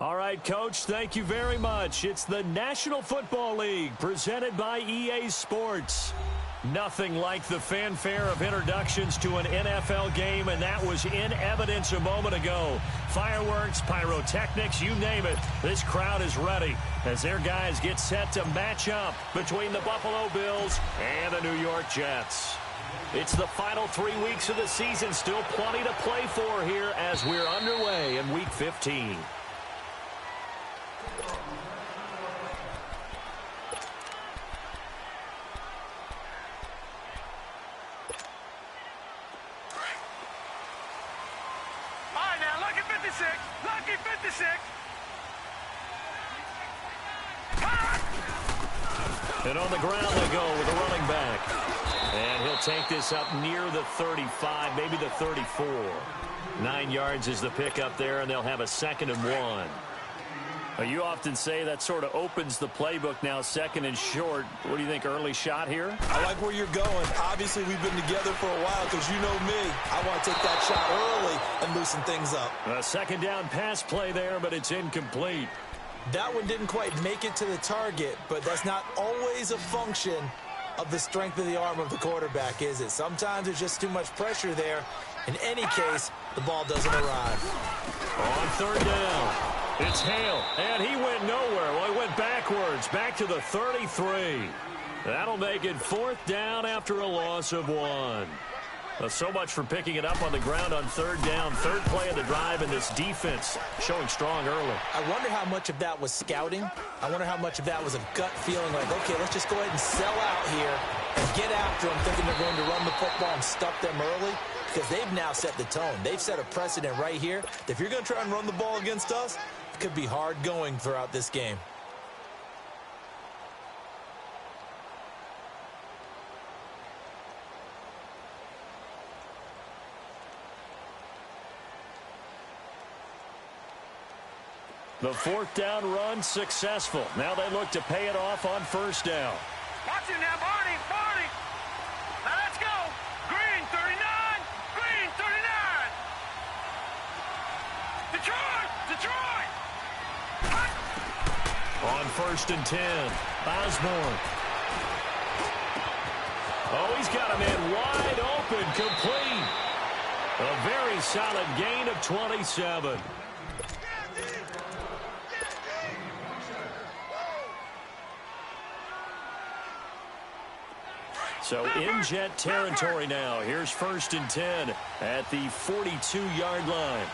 All right, Coach, thank you very much. It's the National Football League presented by EA Sports. Nothing like the fanfare of introductions to an NFL game, and that was in evidence a moment ago. Fireworks, pyrotechnics, you name it. This crowd is ready as their guys get set to match up between the Buffalo Bills and the New York Jets. It's the final 3 weeks of the season. Still plenty to play for here as we're underway in Week 15. Lucky 56. And on the ground they go with a running back. And he'll take this up near the 35, maybe the 34. 9 yards is the pickup there, and they'll have a 2nd and 1. You often say that sort of opens the playbook now, 2nd and short. What do you think, early shot here? I like where you're going. Obviously, we've been together for a while because you know me. I want to take that shot early and loosen things up. A 2nd down pass play there, but it's incomplete. That one didn't quite make it to the target, but that's not always a function of the strength of the arm of the quarterback, is it? Sometimes there's just too much pressure there. In any case, the ball doesn't arrive. On 3rd down. It's Hale, and he went nowhere. Well, he went backwards, back to the 33. That'll make it 4th down after a loss of 1. So much for picking it up on the ground on 3rd down. 3rd play of the drive, and this defense showing strong early. I wonder how much of that was scouting. I wonder how much of that was a gut feeling like, okay, let's just go ahead and sell out here and get after them, thinking they're going to run the football and stuff them early. Because they've now set the tone. They've set a precedent right here. If you're going to try and run the ball against us, it could be hard going throughout this game. The 4th down run successful. Now they look to pay it off on 1st down. Watch it now, Barney. Barney. Now let's go. Green, 39. Green, 39. Detroit. Detroit. On 1st and 10, Osborne. Oh, he's got a man wide open, complete. A very solid gain of 27. So in Jet territory now. Here's 1st and 10 at the 42-yard line.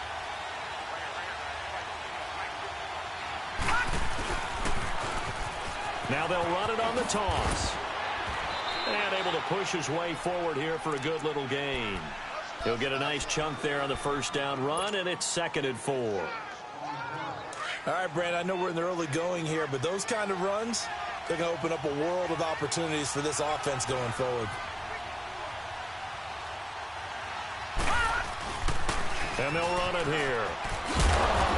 Now they'll run it on the toss. And able to push his way forward here for a good little gain. He'll get a nice chunk there on the 1st down run, and it's 2nd and 4. All right, Brand, I know we're in the early going here, but those kind of runs, they're going to open up a world of opportunities for this offense going forward. And they'll run it here.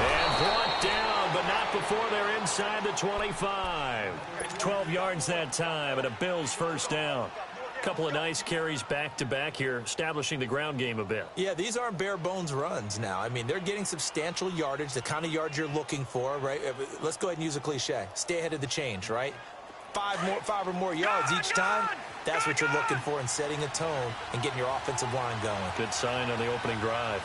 And brought down, but not before they're inside the 25. 12 yards that time, and a Bills 1st down. A couple of nice carries back-to-back here, establishing the ground game a bit. Yeah, these aren't bare-bones runs now. I mean, they're getting substantial yardage, the kind of yards you're looking for, right? Let's go ahead and use a cliche. Stay ahead of the change, right? 5 or more yards each time. That's what you're looking for in setting a tone and getting your offensive line going. Good sign on the opening drive.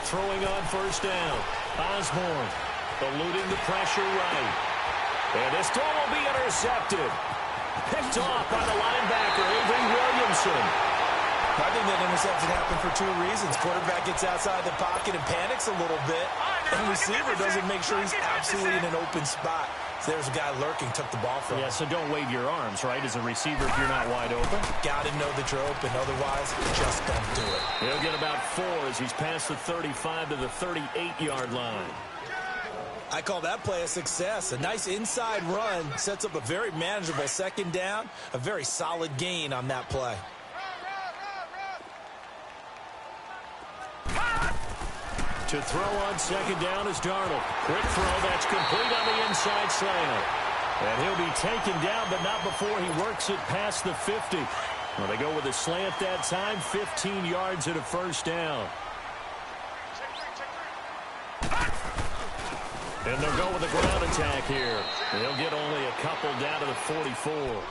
Throwing on 1st down. Osborne eluding the pressure right. And this throw will be intercepted. Picked off by the linebacker, Avery Williamson. I think that interception happened for 2 reasons. Quarterback gets outside the pocket and panics a little bit. And receiver doesn't make sure he's absolutely in an open spot. So there's a guy lurking, took the ball from him. Yeah, so don't wave your arms, right, as a receiver if you're not wide open. Got to know that you're open. Otherwise, just don't do it. He'll get about 4 as he's past the 35 to the 38-yard line. I call that play a success. A nice inside run sets up a very manageable 2nd down. A very solid gain on that play. To throw on 2nd down is Darnold. Quick throw, that's complete on the inside slant. And he'll be taken down, but not before he works it past the 50. Well, they go with a slant that time, 15 yards at a 1st down. And they'll go with a ground attack here. They'll get only a couple down to the 44.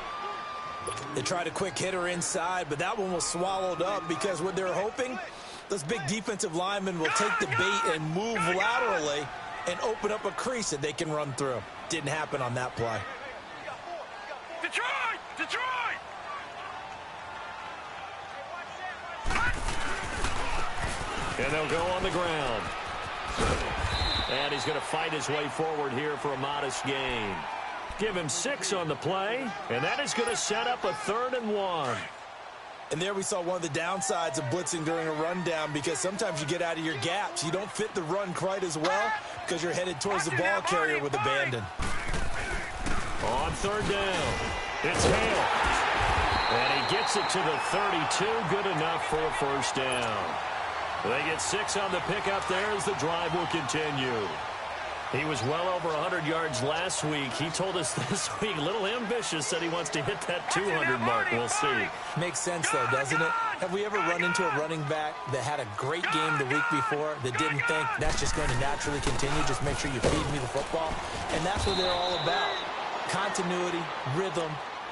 They tried a quick hitter inside, but that one was swallowed up because what they're hoping, those big defensive linemen will take the bait and move laterally and open up a crease that they can run through. Didn't happen on that play. Detroit! Detroit! And they'll go on the ground. And he's going to fight his way forward here for a modest gain. Give him 6 on the play, and that is going to set up a 3rd and 1. And there we saw one of the downsides of blitzing during a rundown, because sometimes you get out of your gaps. You don't fit the run quite as well because you're headed towards the ball carrier with abandon. On 3rd down, it's Hale. And he gets it to the 32, good enough for a 1st down. They get 6 on the pickup there as the drive will continue. He was well over 100 yards last week. He told us this week, a little ambitious, said he wants to hit that 200 mark. We'll see. Makes sense, though, doesn't it? Have we ever run into a running back that had a great game the week before that didn't think that's just going to naturally continue? Just make sure you feed me the football. And that's what they're all about. Continuity, rhythm,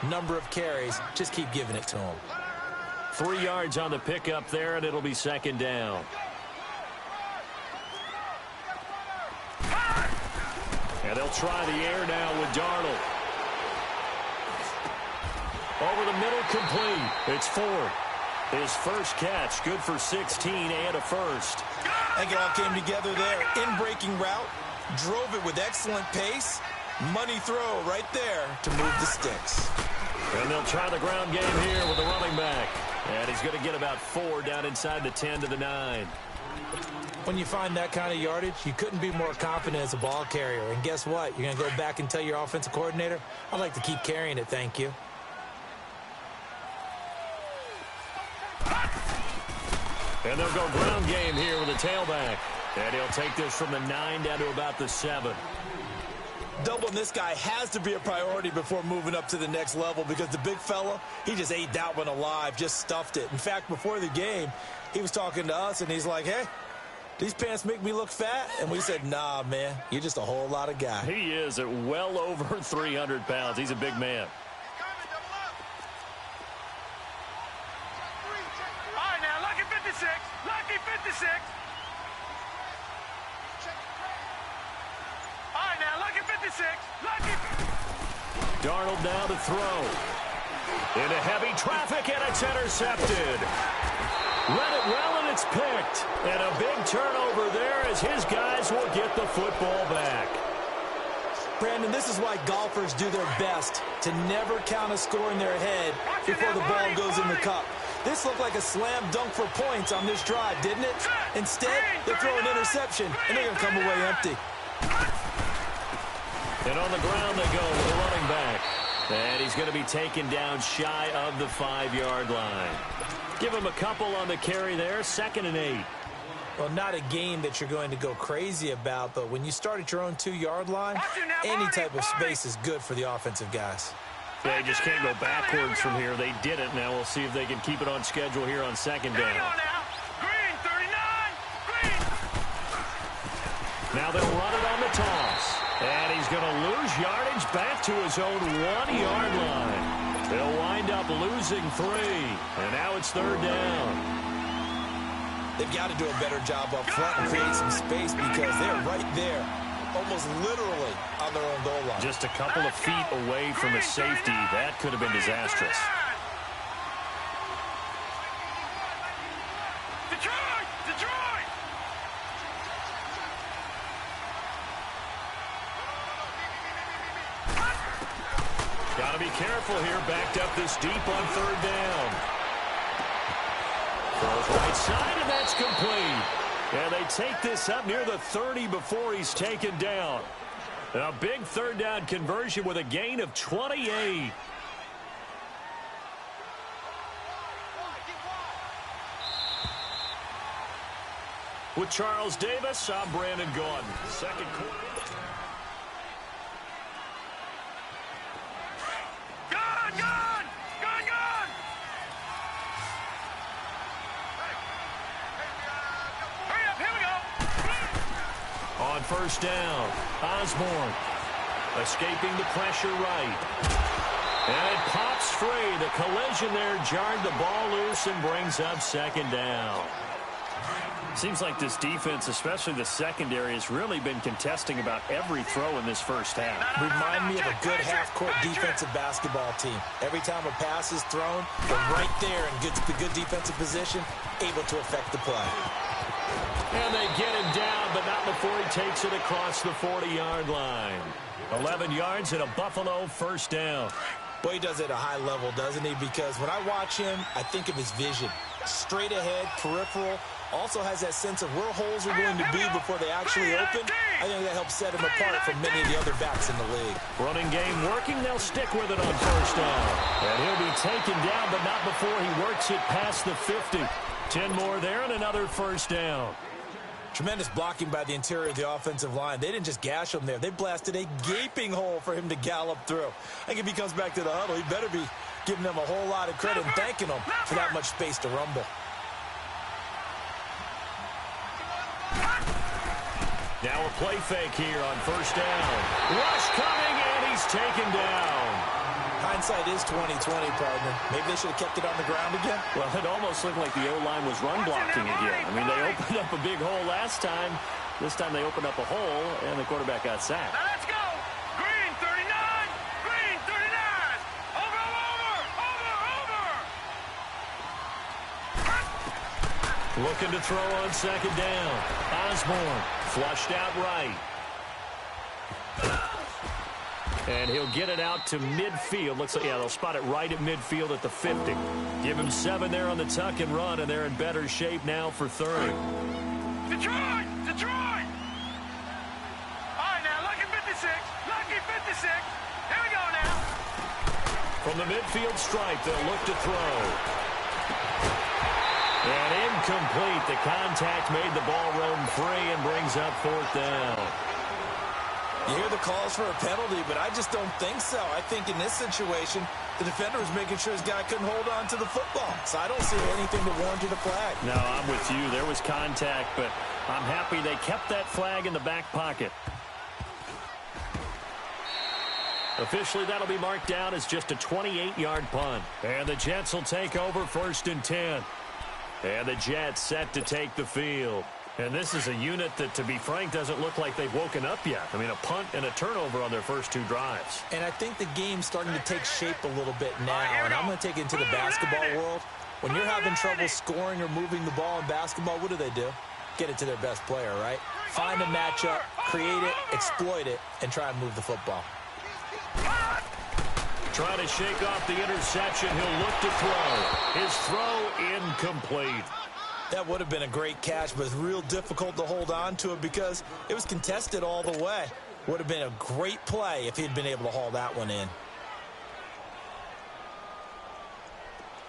number of carries. Just keep giving it to them. 3 yards on the pickup there, and it'll be 2nd down. And they'll try the air now with Darnold. Over the middle, complete. It's Ford. His first catch, good for 16 and a 1st. I think it all came together there. In-breaking route, drove it with excellent pace. Money throw right there to move the sticks. And they'll try the ground game here with the running back. And he's going to get about 4 down inside the 10 to the 9. When you find that kind of yardage, you couldn't be more confident as a ball carrier. And guess what? You're going to go back and tell your offensive coordinator, I'd like to keep carrying it, thank you. And they'll go ground game here with a tailback. And he'll take this from the 9 down to about the 7. Doubling this guy has to be a priority before moving up to the next level, because the big fella, he just ate that one alive, just stuffed it. In fact, before the game, he was talking to us, and he's like, hey, these pants make me look fat? And we said, nah, man, you're just a whole lot of guy. He is at well over 300 pounds. He's a big man. All right, now, lucky 56. Lucky 56. All right, now, lucky 56. Lucky. Darnold now to throw. Into heavy traffic, and it's intercepted. Read it well, and it's picked. And a big turnover there as his guys will get the football back. Brandon, this is why golfers do their best to never count a score in their head before the ball goes in the cup. This looked like a slam dunk for points on this drive, didn't it? Instead, they throw an interception, and they're going to come away empty. And on the ground they go with the running back. And he's going to be taken down shy of the 5-yard line. Give him a couple on the carry there, 2nd and 8. Well, not a game that you're going to go crazy about, but when you start at your own 2-yard line, any type of space is good for the offensive guys. They just can't go backwards from here. They did it. Now we'll see if they can keep it on schedule here on 2nd down. Green, 39. Green. Now they'll run it on the toss. And he's going to lose yardage back to his own 1-yard line. They'll wind up losing 3. And now it's 3rd down. They've got to do a better job up front and create some space, because they're right there, almost literally on their own goal line. Just a couple of feet away from a safety. That could have been disastrous. Detroit! Detroit! Got to be careful here. Backed up this deep on 3rd down. Throws right side, and that's complete. And they take this up near the 30 before he's taken down. A big 3rd down conversion with a gain of 28. With Charles Davis, I'm Brandon Gaudin. 2nd quarter. Gun! Gun! Gun! Gun! Hurry up, here we go! On on first down. Osborne escaping the pressure right. And it pops free. The collision there jarred the ball loose and brings up second down. Seems like this defense, especially the secondary, has really been contesting about every throw in this first half. Remind me of a good half-court defensive basketball team. Every time a pass is thrown, they're right there in good defensive position, able to affect the play. And they get him down, but not before he takes it across the 40-yard line. 11 yards and a Buffalo first down. Boy, he does it at a high level, doesn't he? Because when I watch him, I think of his vision. Straight ahead, peripheral. Also has that sense of where holes are going to be before they actually open. I think that helps set him apart from many of the other backs in the league. Running game working. They'll stick with it on first down. And he'll be taken down, but not before he works it past the 50. 10 more there and another first down. Tremendous blocking by the interior of the offensive line. They didn't just gash him there. They blasted a gaping hole for him to gallop through. I think if he comes back to the huddle, he better be giving them a whole lot of credit and thanking them for that much space to rumble. Now a play fake here on first down. Rush coming, and he's taken down. Hindsight is 20/20, partner. Maybe they should have kept it on the ground again. Well, it almost looked like the O-line was run blocking again. I mean, they opened up a big hole last time. This time they opened up a hole, and the quarterback got sacked. Now let's go. Green 39. Green 39. Over. Looking to throw on second down. Osborne flushed out right. And he'll get it out to midfield. Looks like, yeah, they'll spot it right at midfield at the 50. Give him 7 there on the tuck and run, and they're in better shape now for third. Detroit. All right, now, lucky 56. Lucky 56. Here we go now. From the midfield stripe, they'll look to throw. And incomplete. The contact made the ball roam free and brings up fourth down. You hear the calls for a penalty, but I just don't think so. I think in this situation, the defender was making sure his guy couldn't hold on to the football. So I don't see anything to warrant a flag. No, I'm with you. There was contact, but I'm happy they kept that flag in the back pocket. Officially, that'll be marked down as just a 28-yard punt. And the Jets will take over first and 10. And the Jets set to take the field. And this is a unit that, to be frank, doesn't look like they've woken up yet. I mean, a punt and a turnover on their first 2 drives. And I think the game's starting to take shape a little bit now. And I'm going to take it into the basketball world. When you're having trouble scoring or moving the ball in basketball, what do? Get it to their best player, right? Find a matchup, create it, exploit it, and try and move the football. Trying to shake off the interception. He'll look to throw. His throw incomplete. That would have been a great catch, but it's real difficult to hold on to it because it was contested all the way. Would have been a great play if he'd been able to haul that one in.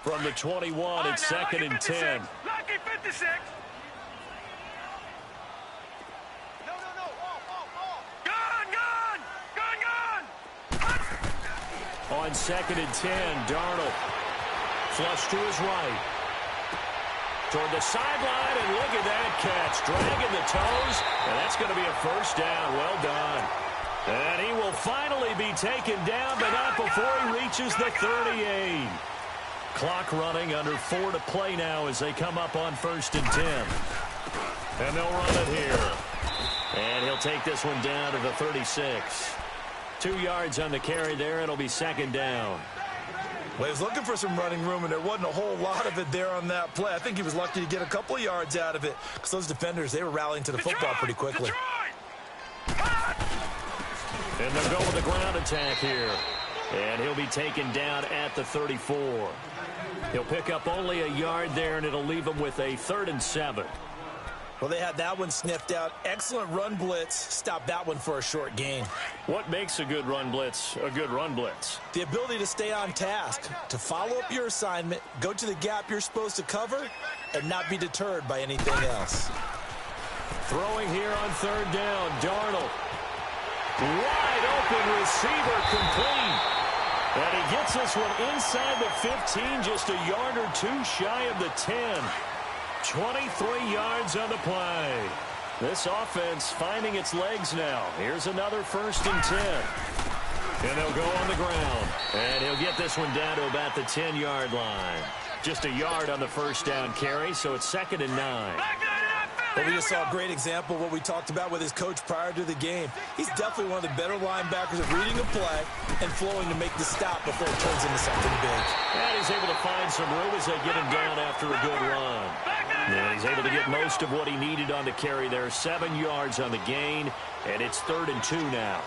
From the 21, it's second and 10. Lucky 56. On second and 10, Darnold. Flush to his right. Toward the sideline, and look at that catch. Dragging the toes, and that's going to be a first down. Well done. And he will finally be taken down, but not before he reaches the 38. Clock running, under 4 to play now as they come up on first and 10. And they'll run it here. And he'll take this one down to the 36. 2 yards on the carry there. It'll be second down. Well, he was looking for some running room, and there wasn't a whole lot of it there on that play. I think he was lucky to get a couple of yards out of it because those defenders, they were rallying to the football pretty quickly. And they'll go with the ground attack here. And he'll be taken down at the 34. He'll pick up only a yard there, and it'll leave him with a 3rd and 7. Well, they had that one sniffed out. Excellent run blitz. Stopped that one for a short gain. What makes a good run blitz a good run blitz? The ability to stay on task, to follow up your assignment, go to the gap you're supposed to cover, and not be deterred by anything else. Throwing here on 3rd down, Darnold. Wide open receiver, complete. And he gets this one inside the 15, just a yard or 2 shy of the 10. 23 yards on the play. This offense finding its legs now. Here's another 1st and 10. And they'll go on the ground. And he'll get this one down to about the 10-yard line. Just a yard on the 1st down carry, so it's 2nd and 9. Well, we just saw a great example of what we talked about with his coach prior to the game. He's definitely one of the better linebackers at reading a play and flowing to make the stop before it turns into something big. And he's able to find some room as they get him down after a good run. And he's able to get most of what he needed on the carry there. 7 yards on the gain, and it's 3rd and 2 now.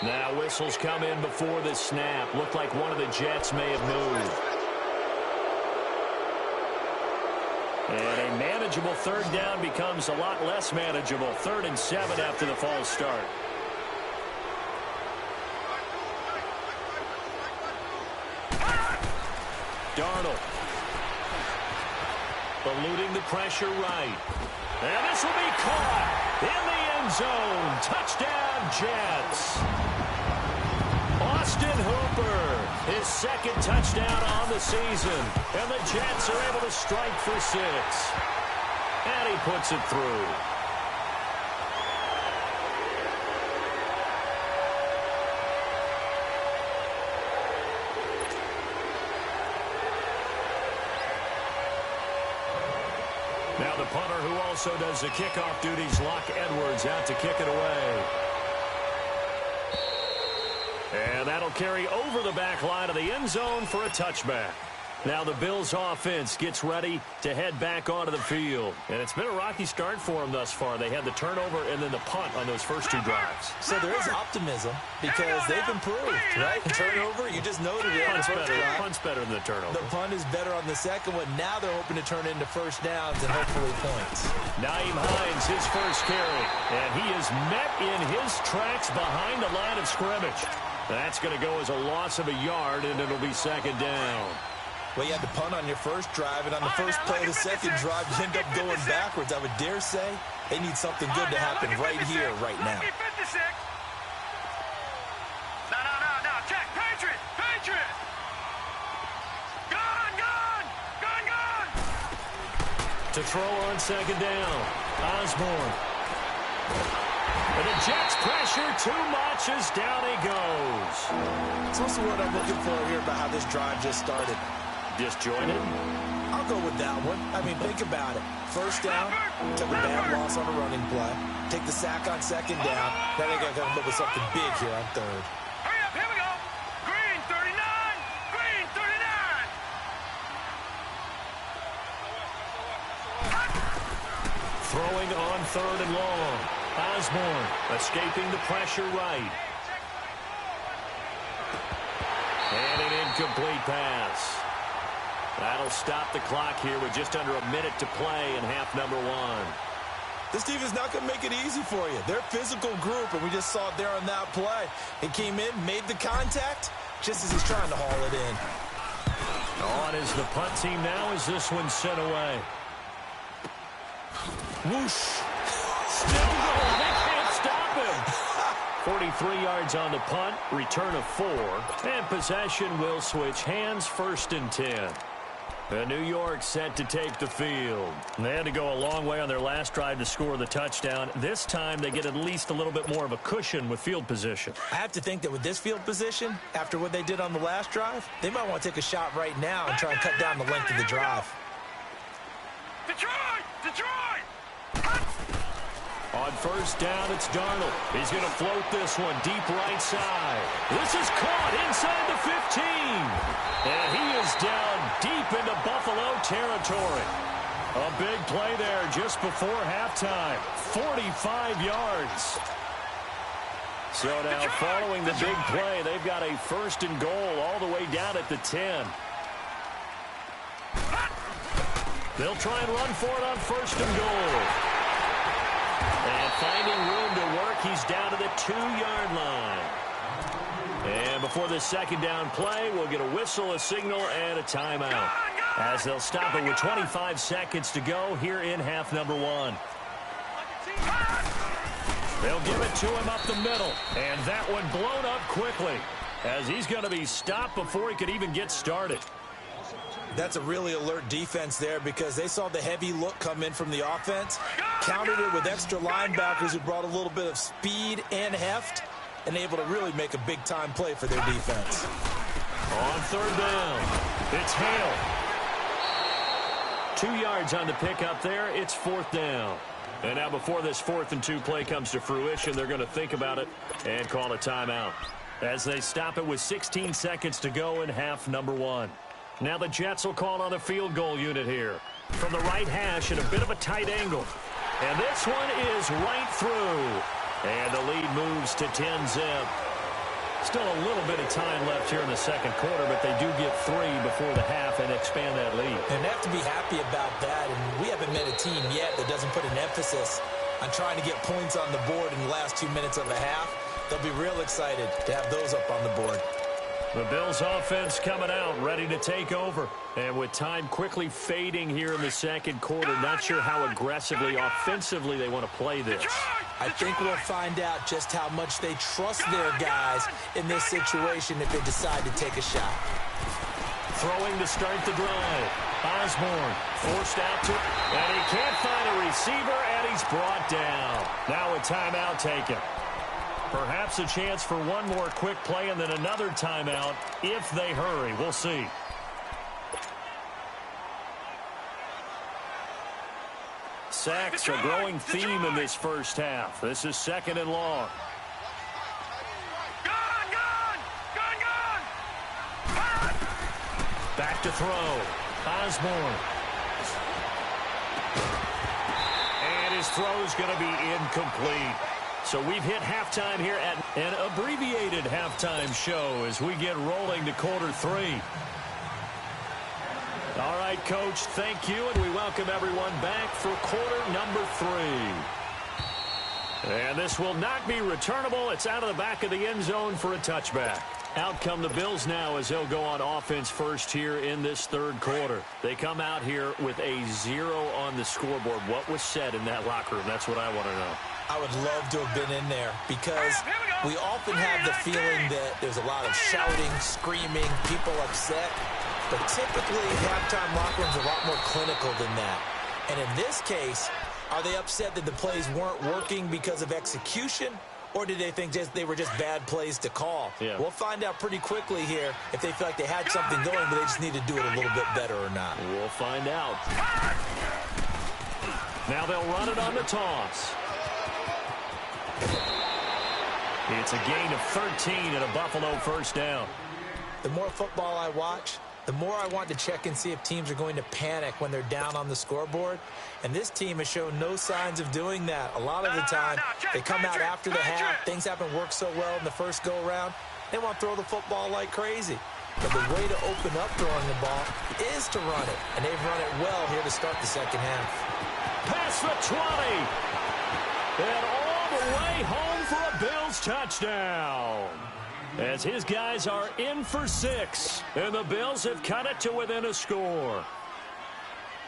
Now whistles come in before the snap. Looked like one of the Jets may have moved. And a manageable 3rd down becomes a lot less manageable. 3rd and 7 after the false start. Darnold. Eluding the pressure right. And this will be caught in the end zone. Touchdown, Jets. Austin Hooper, his 2nd touchdown on the season. And the Jets are able to strike for 6. And he puts it through. Now the punter who also does the kickoff duties, Locke Edwards, out to kick it away. And that'll carry over the back line of the end zone for a touchback. Now the Bills offense gets ready to head back onto the field. And it's been a rocky start for them thus far. They had the turnover and then the punt on those first 2 drives. So there is optimism because they've improved, right? Turnover, you just noted it. Punt's better than the turnover. The punt is better on the second one. Now they're hoping to turn into 1st downs and hopefully points. Nyheim Hines, his first carry. And he is met in his tracks behind the line of scrimmage. That's going to go as a loss of a yard, and it'll be 2nd down. Well, you had the punt on your first drive, and on the first play of the second drive, you end up going backwards. I would dare say they need something good to happen right here, right now. No. Check. Patriot. Gone. To throw on 2nd down. Osborne. And the Jets pressure too much as down he goes. It's also what I'm looking for here about how this drive just started. Disjointed? I'll go with that one. I mean, think about it. 1st down, took a bad loss on a running play. Take the sack on 2nd down. Now they got to come up with something big here on 3rd. Hurry up, here we go. Green 39. Throwing on 3rd and long. Osborne escaping the pressure right. And an incomplete pass. That'll stop the clock here with just under a minute to play in half number 1. This team is not going to make it easy for you. They're a physical group, and we just saw it there on that play. It came in, made the contact, just as he's trying to haul it in. On is the punt team now as this one's sent away. Whoosh. Still going. They can't stop him. 43 yards on the punt, return of 4, and possession will switch hands. 1st and 10. New York set to take the field. They had to go a long way on their last drive to score the touchdown. This time they get at least a little bit more of a cushion with field position. I have to think that with this field position, after what they did on the last drive, they might want to take a shot right now and try and cut down the length of the drive. Detroit! On 1st down, it's Darnold. He's going to float this one deep right side. This is caught inside the 15. And he is down deep into Buffalo territory. A big play there just before halftime. 45 yards. So now following the big play, they've got a 1st and goal all the way down at the 10. They'll try and run for it on 1st and goal. And finding room to work, he's down to the 2-yard line. And before the 2nd down play, we'll get a whistle, a signal, and a timeout. as they'll stop it with 25 seconds to go here in half number 1. They'll give it to him up the middle, and that one blown up quickly as he's going to be stopped before he could even get started. That's a really alert defense there because they saw the heavy look come in from the offense, countered it with extra linebackers who brought a little bit of speed and heft, and able to really make a big-time play for their defense. On third down, it's Hale. 2 yards on the pickup there. It's fourth down. And now before this 4th and 2 play comes to fruition, they're going to think about it and call a timeout as they stop it with 16 seconds to go in half number 1. Now the Jets will call on a field goal unit here from the right hash at a bit of a tight angle. And this one is right through. And the lead moves to 10-zip. Still a little bit of time left here in the second quarter, but they do get 3 before the half and expand that lead. And they have to be happy about that. And we haven't met a team yet that doesn't put an emphasis on trying to get points on the board in the last 2 minutes of the half. They'll be real excited to have those up on the board. The Bills offense coming out, ready to take over. And with time quickly fading here in the second quarter, not sure how aggressively, offensively they want to play this. I think we'll find out just how much they trust their guys in this situation if they decide to take a shot. Throwing to start the drive. Osborne forced out to, and he can't find a receiver, and he's brought down. Now a timeout taken. Perhaps a chance for one more quick play and then another timeout if they hurry. We'll see. Sacks, a growing theme in this first half. This is 2nd and long. Back to throw. Osborne. And his throw's going to be incomplete. So we've hit halftime here at an abbreviated halftime show as we get rolling to quarter 3. All right, Coach, thank you, and we welcome everyone back for quarter number 3. And this will not be returnable. It's out of the back of the end zone for a touchback. Out come the Bills now as they'll go on offense first here in this third quarter. They come out here with a 0 on the scoreboard. What was said in that locker room? That's what I want to know. I would love to have been in there because we often have the feeling that there's a lot of shouting, screaming, people upset. But typically, halftime locker rooms are a lot more clinical than that. And in this case, are they upset that the plays weren't working because of execution? Or did they think they were just bad plays to call? Yeah. We'll find out pretty quickly here if they feel like they had something going, but they just need to do it a little bit better or not. We'll find out. Now they'll run it on the toss. It's a gain of 13 and a Buffalo first down. The more football I watch, the more I want to check and see if teams are going to panic when they're down on the scoreboard. And this team has shown no signs of doing that. A lot of the time, they come out after the half. Things haven't worked so well in the first go-around. They want to throw the football like crazy. But the way to open up throwing the ball is to run it. And they've run it well here to start the second half. Past the 20. And all the way home for a Bills touchdown. As his guys are in for 6. And the Bills have cut it to within a score.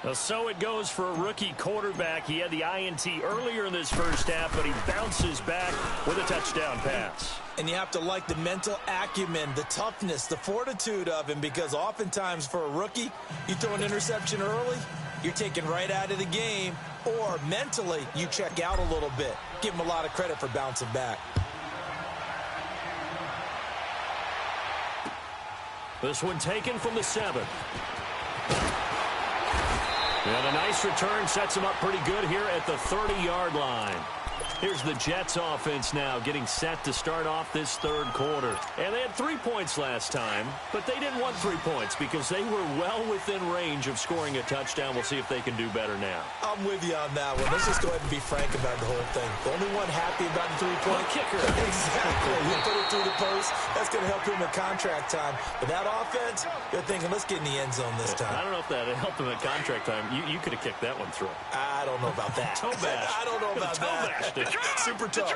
Well, so it goes for a rookie quarterback. He had the INT earlier in this first half, but he bounces back with a touchdown pass. And you have to like the mental acumen, the toughness, the fortitude of him, because oftentimes for a rookie, you throw an interception early, you're taken right out of the game, or mentally you check out a little bit. Give him a lot of credit for bouncing back. This one taken from the 7. And a nice return sets him up pretty good here at the 30-yard line. Here's the Jets offense now getting set to start off this third quarter. And they had 3 points last time, but they didn't want 3 points because they were well within range of scoring a touchdown. We'll see if they can do better now. I'm with you on that one. Let's just go ahead and be frank about the whole thing. The only one happy about the 3-point kicker. Exactly. He put it through the post. That's going to help him at contract time. But that offense, they're thinking, let's get in the end zone this time. I don't know if that helped him at contract time. You could have kicked that one through. I don't know about that. Toe bash. I don't know about that. Super tough.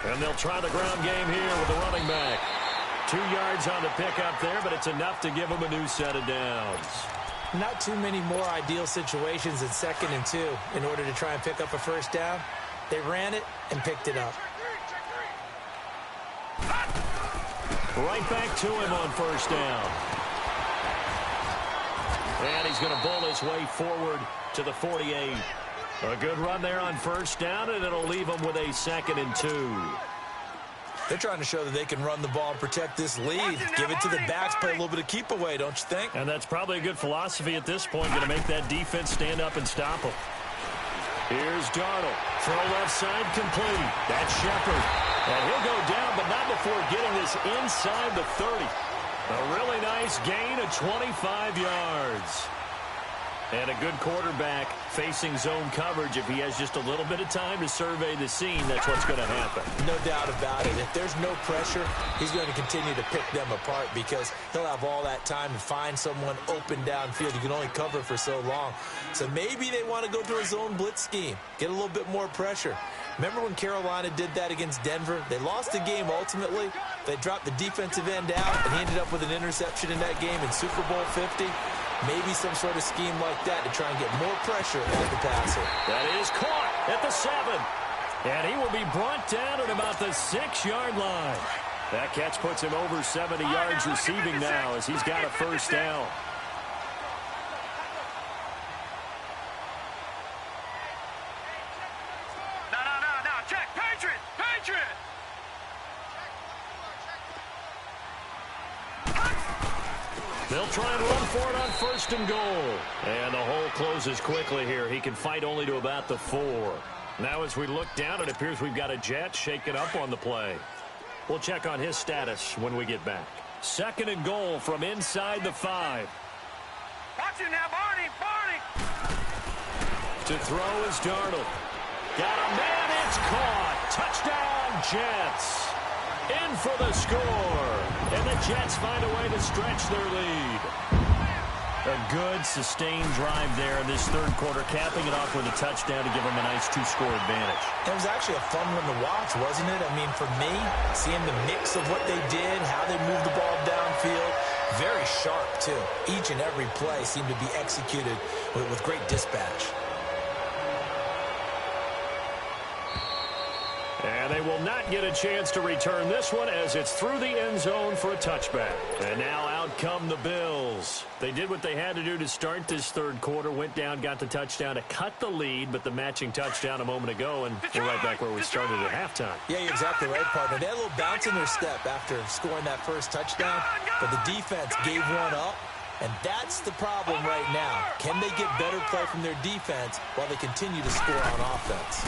And they'll try the ground game here with the running back. 2 yards on the pickup there, but it's enough to give them a new set of downs. Not too many more ideal situations in 2nd and 2 in order to try and pick up a first down. They ran it and picked it up. Right back to him on first down. And he's going to bull his way forward to the 48. A good run there on first down, and it'll leave him with a 2nd and 2. They're trying to show that they can run the ball and protect this lead. Give it to the backs, play a little bit of keep away, don't you think? And that's probably a good philosophy at this point, going to make that defense stand up and stop them. Here's Darnold. Throw left side complete. That's Shepard. And he'll go down, but not before getting this inside the 30. A really nice gain of 25 yards. And a good quarterback facing zone coverage. If he has just a little bit of time to survey the scene, that's what's going to happen. No doubt about it. If there's no pressure, he's going to continue to pick them apart because he'll have all that time to find someone open downfield. You can only cover for so long. So maybe they want to go to a zone blitz scheme, get a little bit more pressure. Remember when Carolina did that against Denver? They lost the game ultimately. They dropped the defensive end out, and he ended up with an interception in that game in Super Bowl 50. Maybe some sort of scheme like that to try and get more pressure at the passer. That is caught at the 7. And he will be brought down at about the 6-yard line. That catch puts him over 70 yards receiving now as he's got a first down. No. Check. Patriot. They'll try and run for it on 1st and goal. And the hole closes quickly here. He can fight only to about the 4. Now as we look down, it appears we've got a Jet shaken up on the play. We'll check on his status when we get back. 2nd and goal from inside the 5. Watch it now, Barney. To throw is Darnold. Got a man, it's caught. Touchdown, Jets. In for the score. And the Jets find a way to stretch their lead. A good, sustained drive there in this 3rd quarter, capping it off with a touchdown to give them a nice 2-score advantage. It was actually a fun one to watch, wasn't it? I mean, for me, seeing the mix of what they did, how they moved the ball downfield, very sharp, too. Each and every play seemed to be executed with great dispatch. And they will not get a chance to return this one as it's through the end zone for a touchback. And now out come the Bills. They did what they had to do to start this 3rd quarter, went down, got the touchdown to cut the lead, but the matching touchdown a moment ago, and we're right back where we started at halftime. Yeah, you're exactly right, partner. They had a little bounce in their step after scoring that first touchdown, but the defense gave one up. And that's the problem right now. Can they get better play from their defense while they continue to score on offense?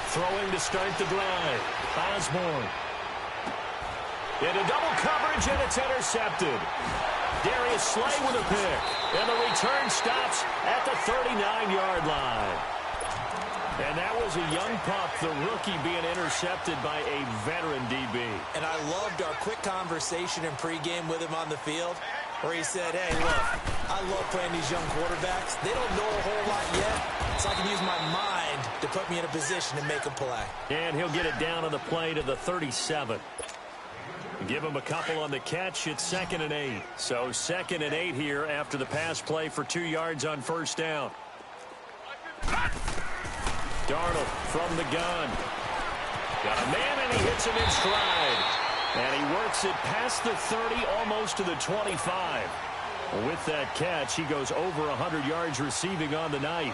Throwing to start the drive. Osborne. Into double coverage, and it's intercepted. Darius Slay with a pick. And the return stops at the 39-yard line. And that was a young pup, the rookie, being intercepted by a veteran DB. And I loved our quick conversation in pregame with him on the field, where he said, hey, look, I love playing these young quarterbacks. They don't know a whole lot yet, so I can use my mind to put me in a position to make a play. And he'll get it down on the play to the 37. Give him a couple on the catch. It's 2nd and 8. So 2nd and 8 here after the pass play for 2 yards on first down. Darnold from the gun. Got a man, and he hits him in stride. And he works it past the 30, almost to the 25. With that catch, he goes over 100 yards receiving on the night.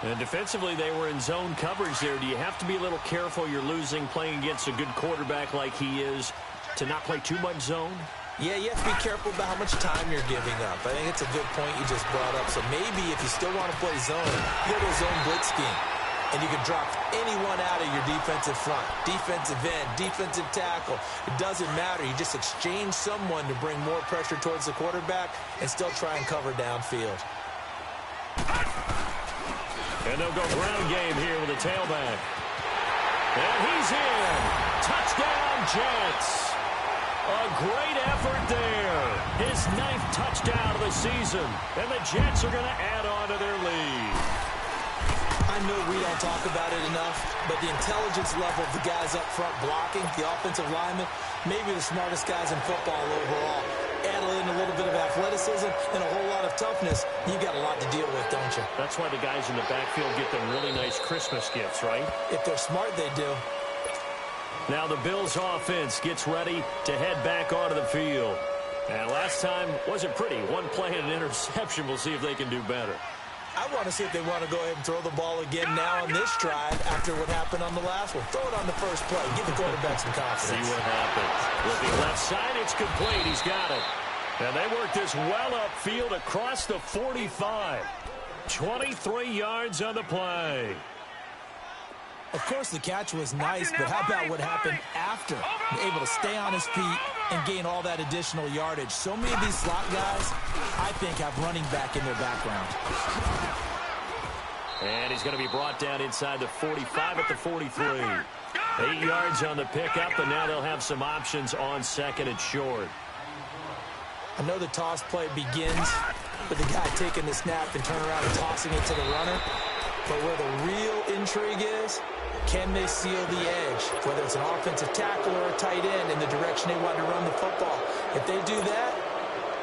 And defensively, they were in zone coverage there. Do you have to be a little careful? You're losing, playing against a good quarterback like he is, to not play too much zone? Yeah, you have to be careful about how much time you're giving up. I think it's a good point you just brought up. So maybe if you still want to play zone, go to a zone blitz scheme. And you can drop anyone out of your defensive front, defensive end, defensive tackle. It doesn't matter. You just exchange someone to bring more pressure towards the quarterback and still try and cover downfield. And they'll go ground game here with a tailback. And he's in. Touchdown, Jets. A great effort there. His 9th touchdown of the season. And the Jets are going to add on to their lead. I know we don't talk about it enough, but the intelligence level of the guys up front blocking, the offensive linemen, maybe the smartest guys in football overall. Add in a little bit of athleticism and a whole lot of toughness, you got a lot to deal with, don't you? That's why the guys in the backfield get them really nice Christmas gifts, right? If they're smart, they do. Now the Bills offense gets ready to head back onto the field. And last time wasn't pretty. One play and an interception. We'll see if they can do better. I want to see if they want to go ahead and throw the ball again now on this drive after what happened on the last one. Throw it on the first play. Give the quarterback some confidence. See what happens. Looking left side, it's complete. He's got it. And they work this well upfield across the 45. 23 yards on the play. Of course, the catch was nice, but how about what happened after? Able to stay on his feet and gain all that additional yardage. So many of these slot guys, I think, have running back in their background. And he's going to be brought down inside the 45 at the 43. 8 yards on the pickup, and now they'll have some options on second and short. I know the toss play begins with the guy taking the snap and turning around and tossing it to the runner. But where the real intrigue is, can they seal the edge, whether it's an offensive tackle or a tight end in the direction they want to run the football? If they do that,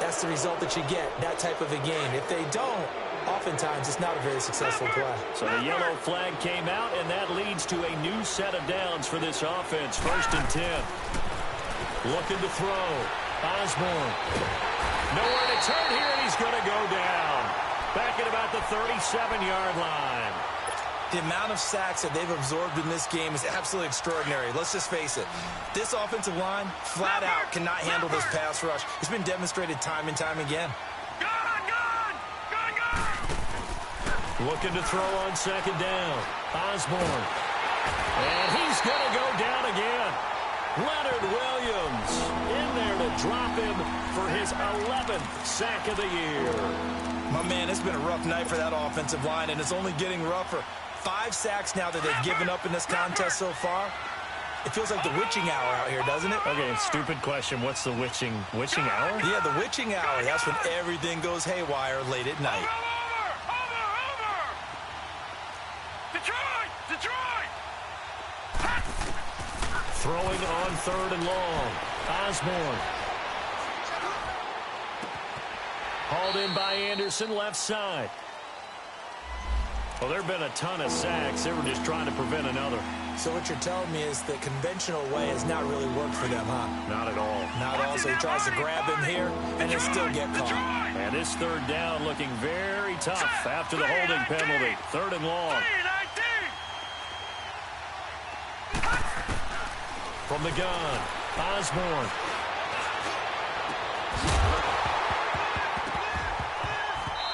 that's the result that you get, that type of a game. If they don't, oftentimes it's not a very successful play. So the yellow flag came out, and that leads to a new set of downs for this offense. 1st and 10. Looking to throw. Osborne. Nowhere to turn here, and he's going to go down. Back at about the 37-yard line. The amount of sacks that they've absorbed in this game is absolutely extraordinary. Let's just face it. This offensive line, flat out, cannot handle this pass rush. It's been demonstrated time and time again. Looking to throw on 2nd down. Osborne. And he's going to go down again. Leonard Williams in there to drop him for his 11th sack of the year. My man, it's been a rough night for that offensive line, and it's only getting rougher. 5 sacks now that they've given up in this contest so far. It feels like the witching hour out here, doesn't it? Okay, stupid question. What's the witching hour? Yeah, the witching hour. That's when everything goes haywire late at night. Detroit! Throwing on 3rd and long. Osborne. Hauled in by Anderson, left side. Well, there have been a ton of sacks. They were just trying to prevent another. So what you're telling me is the conventional way has not really worked for them, huh? Not at all. Not at all. So he tries to grab him here, and they still get caught. And this 3rd down looking very tough after the holding penalty. 3rd and long. From the gun, Osborne.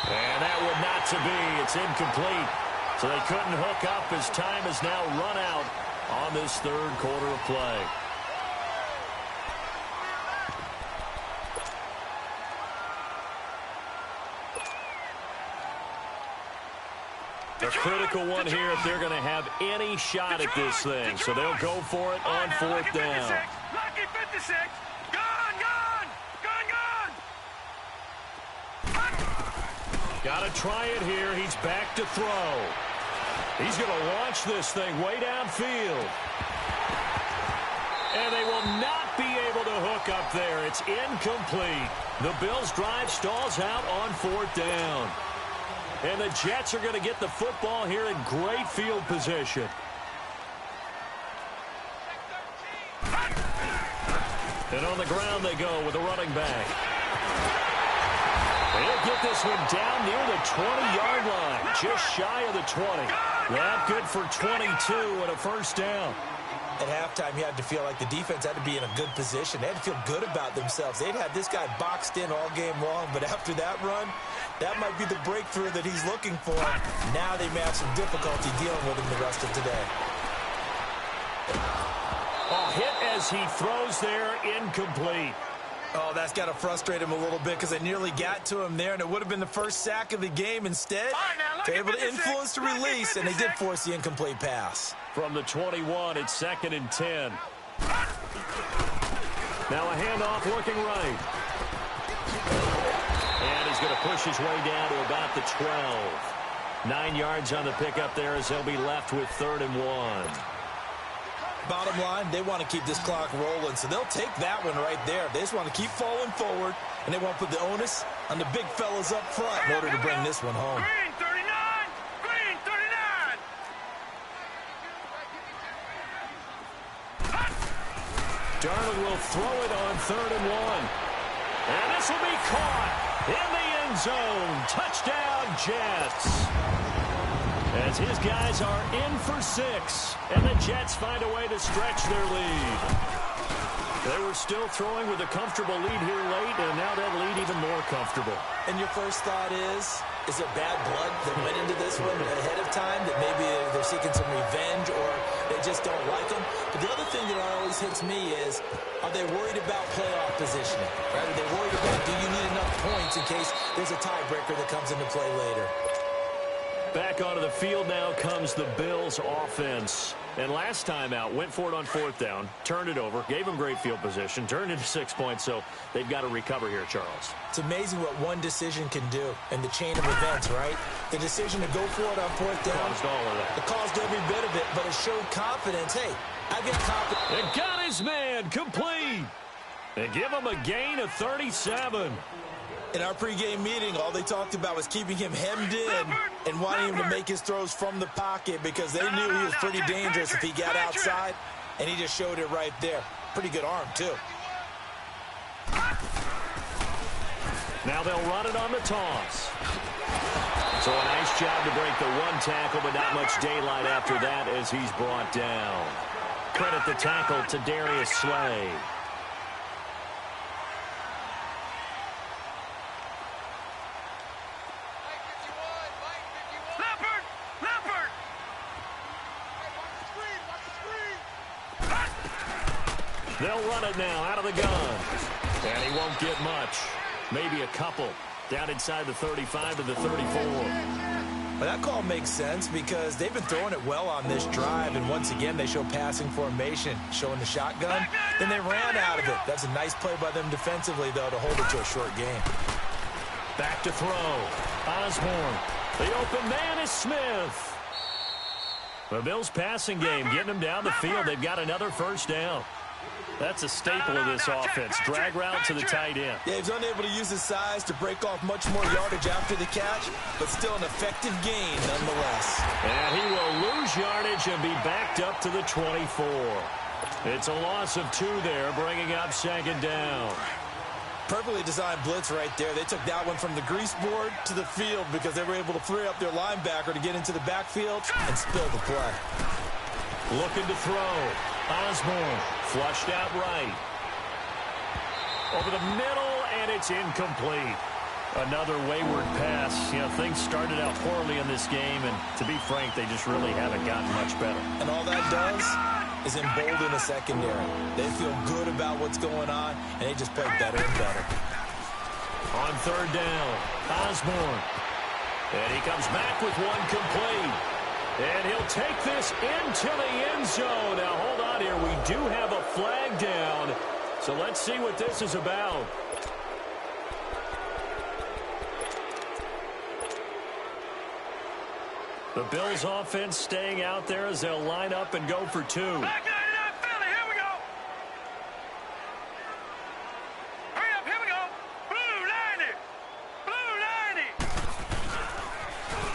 And that would not to be. It's incomplete. So they couldn't hook up as time has now run out on this 3rd quarter of play. A critical one here if they're going to have any shot at this thing. So they'll go for it on 4th down. Lucky 56. Got to try it here. He's back to throw. He's going to launch this thing way downfield. And they will not be able to hook up there. It's incomplete. The Bills' drive stalls out on 4th down. And the Jets are going to get the football here in great field position. And on the ground they go with a running back. They'll get this one down near the 20-yard line, just shy of the 20. That good for 22 and a 1st down. At halftime, you had to feel like the defense had to be in a good position. They had to feel good about themselves. They'd had this guy boxed in all game long, but after that run, that might be the breakthrough that he's looking for. Now they may have some difficulty dealing with him the rest of today. A hit as he throws there, incomplete. Oh, that's got to frustrate him a little bit because they nearly got to him there, and it would have been the first sack of the game. Instead, they're able to influence the release, and they did force the incomplete pass. From the 21, it's 2nd and 10. Now a handoff looking right. And he's going to push his way down to about the 12. 9 yards on the pickup there as they'll be left with 3rd and 1. Bottom line, they want to keep this clock rolling, so they'll take that one right there. They just want to keep falling forward, and they want to put the onus on the big fellas up front in order to bring this one home. Green 39! Green 39! Darnold will throw it on 3rd and 1. And this will be caught in the end zone. Touchdown, Jets. As his guys are in for 6, and the Jets find a way to stretch their lead. They were still throwing with a comfortable lead here late, and now that lead even more comfortable. And your first thought is there bad blood that went into this one ahead of time, that maybe they're seeking some revenge or they just don't like them? But the other thing that always hits me is, are they worried about playoff positioning? Right? Are they worried about, do you need enough points in case there's a tiebreaker that comes into play later? Back onto the field now comes the Bills offense. And last time out, went for it on 4th down, turned it over, gave them great field position, turned into 6 points, so they've got to recover here, Charles. It's amazing what one decision can do in the chain of events, right? The decision to go for it on 4th down. Caused all of that. It caused every bit of it, but it showed confidence. Hey, I've got confidence. And got his man complete. They give him a gain of 37. In our pregame meeting, all they talked about was keeping him hemmed in and wanting him to make his throws from the pocket because they knew he was pretty dangerous if he got outside, and he just showed it right there. Pretty good arm, too. Now they'll run it on the toss. So a nice job to break the 1 tackle, but not much daylight after that as he's brought down. Credit the tackle to Darius Slay. They'll run it now out of the gun. And he won't get much. Maybe a couple. Down inside the 35 to the 34. Well, that call makes sense because they've been throwing it well on this drive, and once again they show passing formation, showing the shotgun. Then they ran out of it. That's a nice play by them defensively, though, to hold it to a short game. Back to throw. Osborne. The open man is Smith. The Bills' passing game getting them down the field. They've got another 1st down. That's a staple of this offense. Drag route to the tight end. Yeah, he's unable to use his size to break off much more yardage after the catch, but still an effective gain nonetheless. And he will lose yardage and be backed up to the 24. It's a loss of 2 there, bringing up 2nd down. Perfectly designed blitz right there. They took that one from the grease board to the field because they were able to free up their linebacker to get into the backfield and spill the play. Looking to throw. Osborne flushed out right. Over the middle, and it's incomplete. Another wayward pass. You know, things started out poorly in this game, and to be frank, they just really haven't gotten much better. And all that does is embolden the secondary. They feel good about what's going on, and they just play better and better. On 3rd down, Osborne. And he comes back with one complete. And he'll take this into the end zone. Now, hold on here. We do have a flag down. So let's see what this is about. The Bills' offense staying out there as they'll line up and go for 2. Back 99 Philly, here we go. Hurry up, here we go. Blue 90. Blue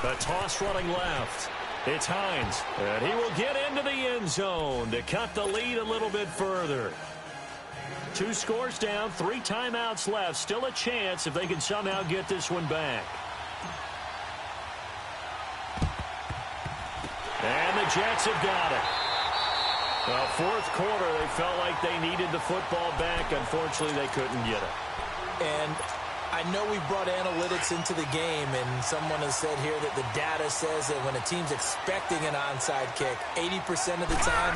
90. A toss running left. It's Hines, and he will get into the end zone to cut the lead a little bit further. 2 scores down, 3 timeouts left. Still a chance if they can somehow get this one back. And the Jets have got it. Well, 4th quarter, they felt like they needed the football back. Unfortunately, they couldn't get it. And I know we brought analytics into the game, and someone has said here that the data says that when a team's expecting an onside kick, 80% of the time,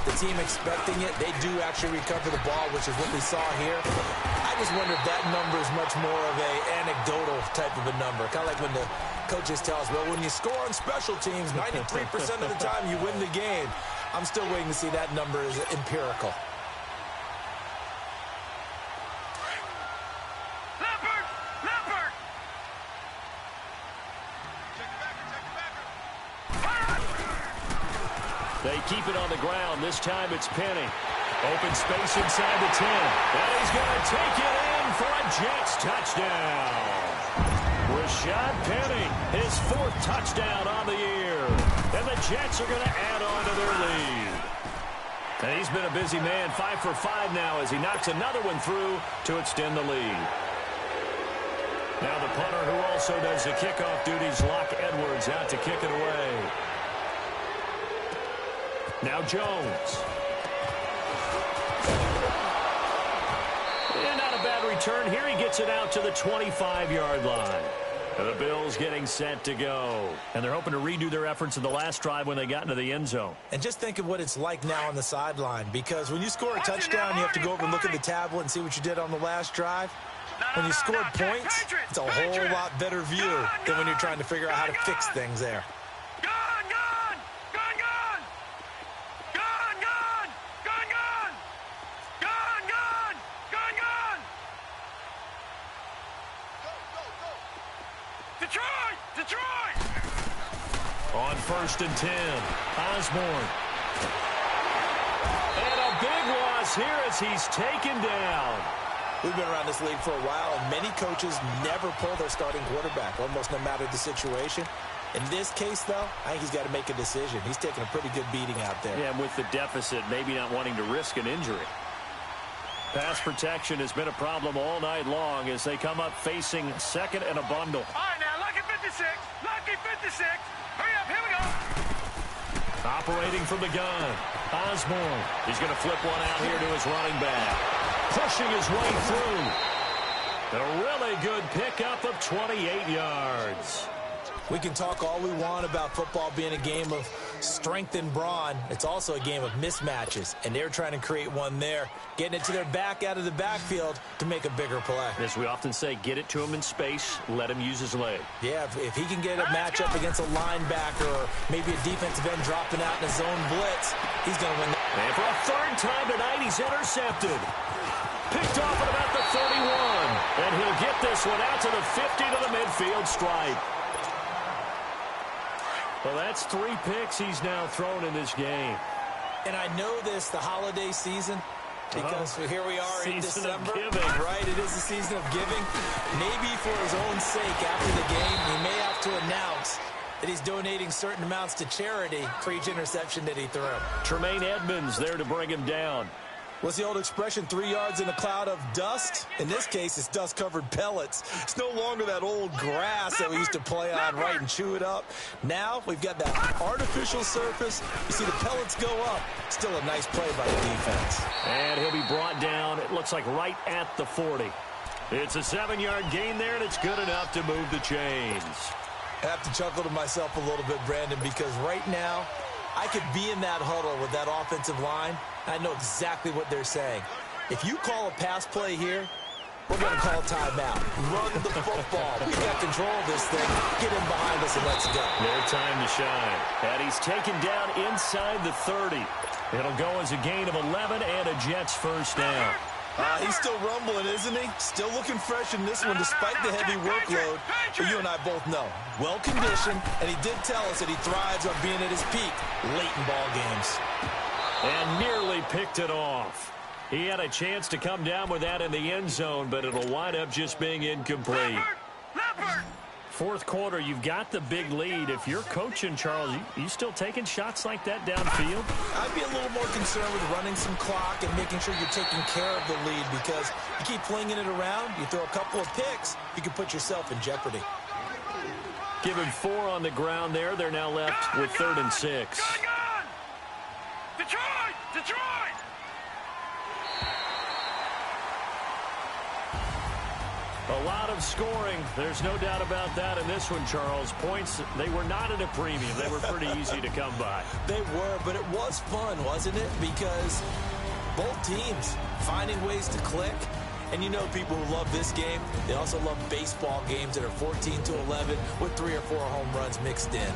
the team expecting it, they do actually recover the ball, which is what we saw here. I just wonder if that number is much more of a anecdotal type of a number. Kind of like when the coaches tell us, well, when you score on special teams, 93% of the time you win the game. I'm still waiting to see that number is empirical. They keep it on the ground. This time it's Penny. Open space inside the 10. And he's going to take it in for a Jets touchdown. Rashad Penny, his 4th touchdown on the year. And the Jets are going to add on to their lead. And he's been a busy man, 5 for 5 now as he knocks another one through to extend the lead. Now the punter who also does the kickoff duties, Locke Edwards, out to kick it away. Now Jones. And not a bad return. Here he gets it out to the 25-yard line. And the Bills getting set to go. And they're hoping to redo their efforts in the last drive when they got into the end zone. And just think of what it's like now on the sideline. Because when you score a touchdown, you have to go over and look at the tablet and see what you did on the last drive. When you scored points, it's a whole lot better view than when you're trying to figure out how to fix things there. Detroit! On 1st and 10, Osborne. And a big loss here as he's taken down. We've been around this league for a while, and many coaches never pull their starting quarterback, almost no matter the situation. In this case, though, I think he's got to make a decision. He's taking a pretty good beating out there. Yeah, and with the deficit, maybe not wanting to risk an injury. Pass protection has been a problem all night long as they come up facing 2nd and a bundle. All right, now, lucky 56. Lucky 56. Hurry up, here we go. Operating from the gun, Osborne. He's going to flip one out here to his running back. Pushing his way through. A really good pickup of 28 yards. We can talk all we want about football being a game of strength and brawn. It's also a game of mismatches, and they're trying to create one there, getting it to their back out of the backfield to make a bigger play. As we often say, get it to him in space, let him use his leg. Yeah, if he can get a matchup against a linebacker or maybe a defensive end dropping out in a zone blitz, he's going to win. And for a 3rd time tonight, he's intercepted. Picked off at about the 31. And he'll get this one out to the 50 to the midfield stripe. Well, that's 3 picks he's now thrown in this game. And I know this, the holiday season, because here we are in December. Right, it is the season of giving. Maybe for his own sake, after the game, he may have to announce that he's donating certain amounts to charity for each interception that he threw. Tremaine Edmonds there to bring him down. What's the old expression, 3 yards in a cloud of dust? In this case, it's dust-covered pellets. It's no longer that old grass that we used to play on, right, and chew it up. Now we've got that artificial surface. You see the pellets go up. Still a nice play by the defense. And he'll be brought down, it looks like right at the 40. It's a 7-yard gain there, and it's good enough to move the chains. I have to chuckle to myself a little bit, Brandon, because right now I could be in that huddle with that offensive line. I know exactly what they're saying. If you call a pass play here, we're going to call timeout. Run the football. We got control of this thing. Get in behind us and let's go. Their time to shine. And he's taken down inside the 30. It'll go as a gain of 11 and a Jets 1st down. He's still rumbling, isn't he? Still looking fresh in this one despite the heavy workload. But you and I both know. Well-conditioned, and he did tell us that he thrives on being at his peak late in ball games. And nearly picked it off. He had a chance to come down with that in the end zone, but it'll wind up just being incomplete. 4th quarter, you've got the big lead. If you're coaching, Charles, you still taking shots like that downfield? I'd be a little more concerned with running some clock and making sure you're taking care of the lead, because you keep flinging it around, you throw a couple of picks, you can put yourself in jeopardy. Given 4 on the ground there. They're now left with 3rd and 6. Detroit! Detroit! A lot of scoring. There's no doubt about that in this one, Charles. Points, they were not at a premium. They were pretty easy to come by. They were, but it was fun, wasn't it? Because both teams finding ways to click. And you know people who love this game, they also love baseball games that are 14-11 with 3 or 4 home runs mixed in.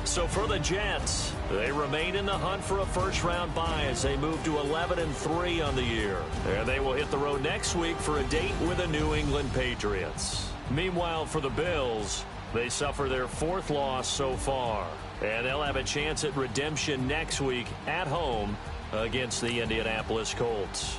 So for the Jets, they remain in the hunt for a first-round bye as they move to 11-3 on the year. And they will hit the road next week for a date with the New England Patriots. Meanwhile, for the Bills, they suffer their 4th loss so far. And they'll have a chance at redemption next week at home against the Indianapolis Colts.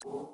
You